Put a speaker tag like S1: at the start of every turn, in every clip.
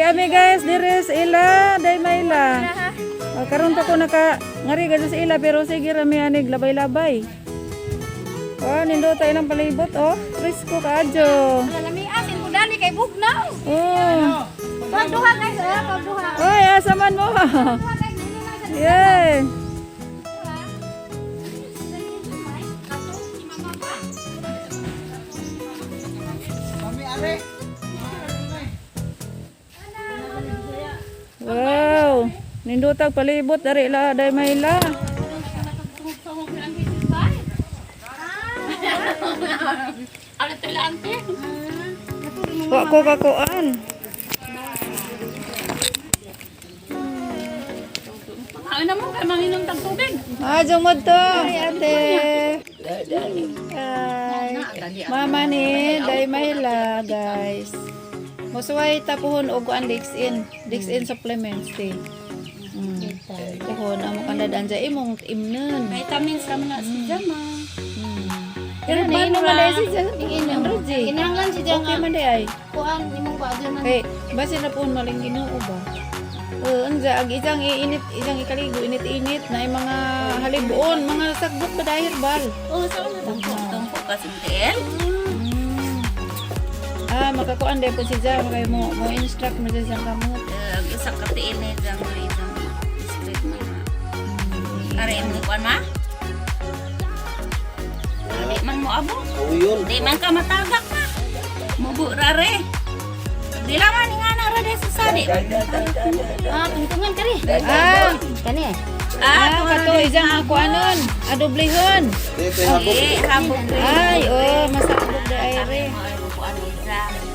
S1: ami guys, dire sa ila, day maila. Karon pa ko naka ngari gadto sa ila pero sige rami anig labay-labay. Oh, nindo tayo ng palibot oh. Presko kaadyo.
S2: Lami asin ko dali kay bugnaw.
S1: Oh.
S2: Pagduha guys, pagduha.
S1: Oy, asaman mo. Yay. Wow, nindutag palibot dari la day maila.
S2: Ano tila ante?
S1: Ko kakuan.
S2: Ano mo kay manginom tag tubig?
S1: Jumod to, ate. Ay, mama ni day maila guys. Musuway tapuhon og kuan Dixin supplements ti. Puhon amo kandadan sa imong imnon.
S2: Vitamins naman na si Jama.
S1: Pero ba mo malay si Jama? Roji.
S2: Kinahanglan si Jama.
S1: Okay man day ay.
S2: Kuan imong ba dyan
S1: Kay basi na puhon maling Ginoo ba. Unsa ag isang iinit, isang ikaligo init-init na ay mga halibuon, mga sagbok ba dahil bal.
S2: Oh, saan na tumpok kasi tel?
S1: Makakuan day po si Jama kay mo instruct mo sa kamot.
S2: Isa ka tiin ni Jama isang straight man. Are mo kuan ma? Di man mo abo. Di man ka matagak na. Mubo rare. Di laman nga na rade sa sadi. Tuntungan kari. Kani.
S1: Kato isang ako anon, adoblehon.
S2: Habog.
S1: Ay, masakbog da ayre.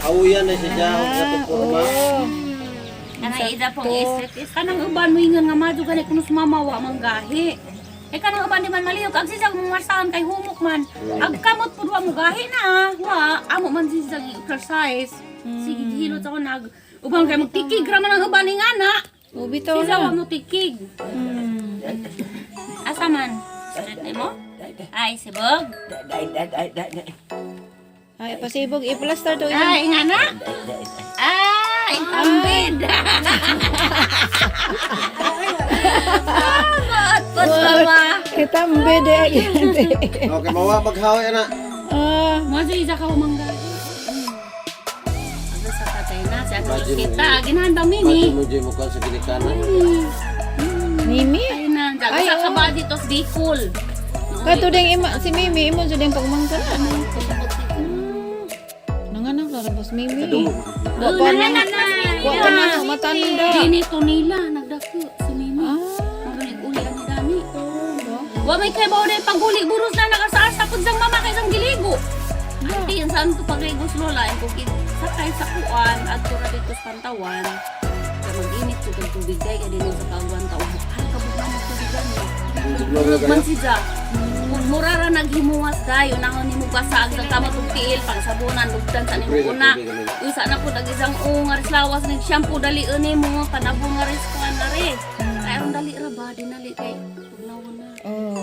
S3: Awiyan na siya sa tukurma.
S2: Kanang ida pong isip kanang uban mo ingon nga madyo gani kuno sumamawa manggahi. Kanang uban di man maliyog ag sisang marsahan kay humok man. Ag kamot pud wa mo gahi na. Wa amo man sisang exercise. Sige hilot ako nag uban kay magtikig ra man ang uban ni ngana.
S1: Bitaw
S2: Sisa wa
S1: na.
S2: mo tikig. Asa man? Straight mo? Ay sibog.
S1: Ay, pasibog i-plaster to
S2: Ay
S1: isang.
S2: ngana. Ay tambid. Pot mama.
S1: Itambe de agente.
S3: Okay, mawa maghawi na.
S2: Mo isa ka humangga. Ano sa tatay na sa kita ginahan bang mini?
S3: Maju mo sa gilikanan.
S1: Mimi?
S2: Ay na, jaga sa kabadi tos Bicol.
S1: Kato ding si Mimi imo sa ding pagmangka. Nanganak la rabos Mimi. Wa pa na matanda.
S2: Dinito nila nagdako si Mimi. Magaling uli ang dami. Wa may kay bawo day paguli buros na nakasaas sa pud sang mama kay sang giligo. Ati yan saan to pagligos lola ay kung sakay sa kuan at tura dito sa Pantawan. Kaya mag-init ko ng tubig kay din sa kawan tao. Ay kabugnan ng tubigan mo. Man si Ja. Murara naghimuwas dayo nahon nimo basa ang kamot ug tiil pang sabunan lugdan sa nimo una. Usa na pud agisang ngaris lawas ning shampoo dali nimo panabong ngaris kuan na re. Ay aron dali ra ba dinali kay pugnawon na.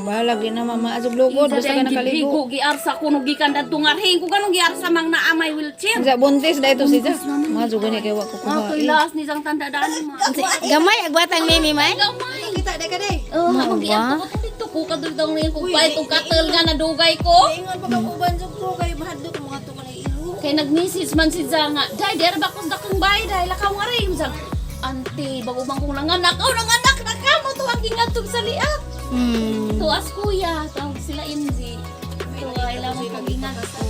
S1: Bahala gi na mama azog lugod basta ka nakaligo.
S2: Ko giarsa kuno gikan dadto ngarhing ko kanong giarsa mang naa may wheelchair.
S1: Sa buntis da ito si Ja. Mazo gani kay wa ko
S2: Mga
S1: kuha.
S2: kilas ni sang tanda daan ma.
S4: Gamay agbatang Mimi may.
S2: Gamay.
S4: Kita dek kade.
S2: Oh, mag-iyak ko dito ko kaduldaw ni ko pay tong katel nga nadugay ko.
S4: Ingon pa ka uban jud ko kay mahadlok mo ato kanay ilo.
S2: Kay nag-message man si Zanga. Day der ba kung dakong bay day lakaw nga rin sang. Ante, bago bang kong nanganak. Oh, nanganak na ka mo to ang gingatog sa liap. Tuas kuya, tawag sila Inzi. So, kailangan mo pag-ingat ko.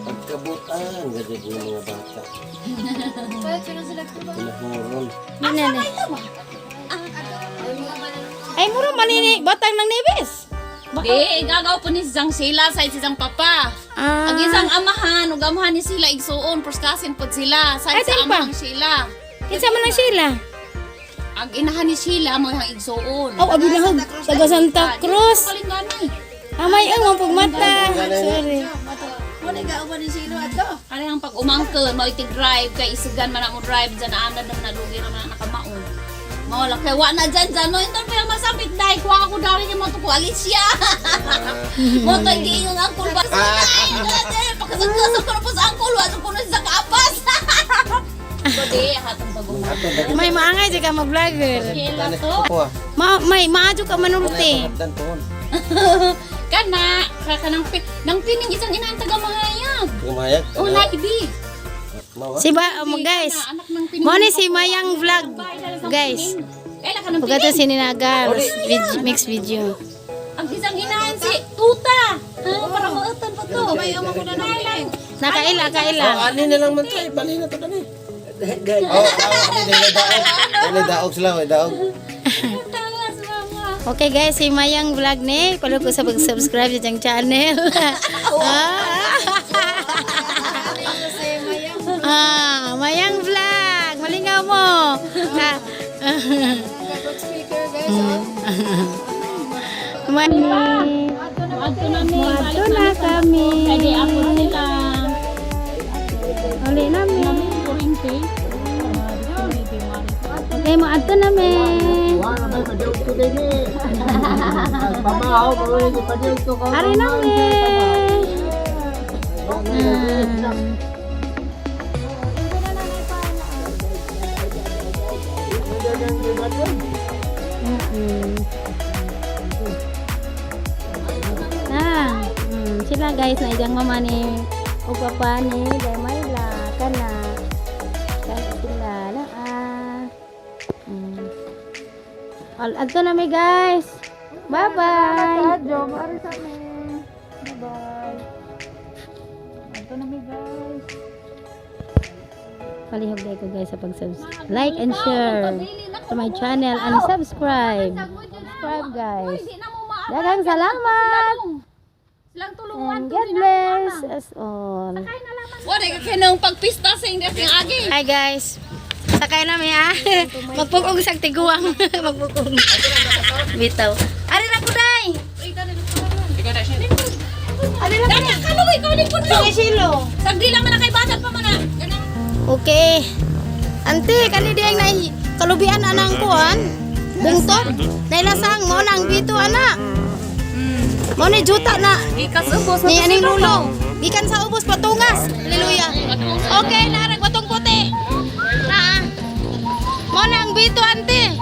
S3: Pagkabutan, ganyan yung mga bata. Pinahuron.
S4: Nene. Ay mura manini batang nang nibis.
S2: Di, gagaw po ni Zang sila sa isang papa. Ang isang amahan, ug amahan ni sila igsuon, proskasin po sila. Sa
S4: Ay,
S2: isa
S4: saan pa?
S2: amahan sila.
S4: Kinsa man ang sila?
S2: Ang inahan ni sila mo yung igsuon.
S4: Oh, abi lang taga Santa Cruz.
S2: Palinganay.
S4: Amay ang mga pagmata. Sorry.
S2: Ano yung pag umangkon, mo itig-drive, kay isigan man mo drive, dyan na anad naman nalugi naman nakamaon. Mawala, kaya wa na dyan, no? Ito pa yung masapit dahil kuha ako dahil yung mga ko, Alicia. Mo to, hindi yung angkol ba? Pagkasagkasag ko na po sa angkol, wala ko na sa kaapas. Hindi,
S3: Ato dagi.
S4: May maangay jud ka mag-vlogger.
S2: Kila to.
S3: Kuha.
S4: May maajo ka manulti.
S3: Dan tuhon.
S2: Kana, kaka nang pining isang inang taga mahayag.
S3: Kumayag.
S2: Oh, laibi.
S3: Mawa.
S4: Si ba guys.
S2: Anak ng pining.
S4: Mo ni si Mayang vlog. Guys.
S2: Kailan ka ng
S4: Pagka
S2: pining?
S4: sininagar mix video.
S2: Ang isang inahan si Tuta. Para mautan pa to. May amo ko na lang.
S4: Nakaila, kaila.
S3: Oh, ani na lang man tay, bali na to kani. Oh, ani dili daog. Dili daog sila, daog.
S2: Tawas mama.
S4: Okay guys, si Mayang vlog ni. Palo ko sa pag-subscribe sa diyang channel. Mayang vlog. Malingaw mo.
S2: Ato na mi.
S4: Ato na kami.
S2: Kaya ako nila.
S4: Uli namin. Okay, mo ato namin. Ari namin. Sila guys na ijang mama ni o papa ni Day Mayla kana sila na Adto na mi guys. Bye bye.
S1: Adyo, maari sa amin. Bye-bye. Ito na mi guys.
S4: Palihog day ko guys sa like and share to my channel and subscribe. Subscribe guys. Daghang salamat.
S2: Silang tulungan
S4: And God bless us all.
S2: Wala ka kinang pagpista sa inyo ng agi.
S4: Hi guys. Sakay namin ha. Magpugong sa tiguang. Magpugong. Bitaw. Ari na ko day. Ari na ko.
S2: Danya, kalo ikaw ni puno.
S4: Sige silo.
S2: Sagdi lang man kay bata pa man. Ganang
S4: Okay. Ante, kani diyang na kalubian anang kuan. Bungtot. Nailasang mo nang bito ana. Mo ni juta na.
S2: ikas ubos.
S4: Ni aning lulo. Gikan sa ubos patungas. Hallelujah. Okay, narag batong puti. Na. Mo nang bito ante.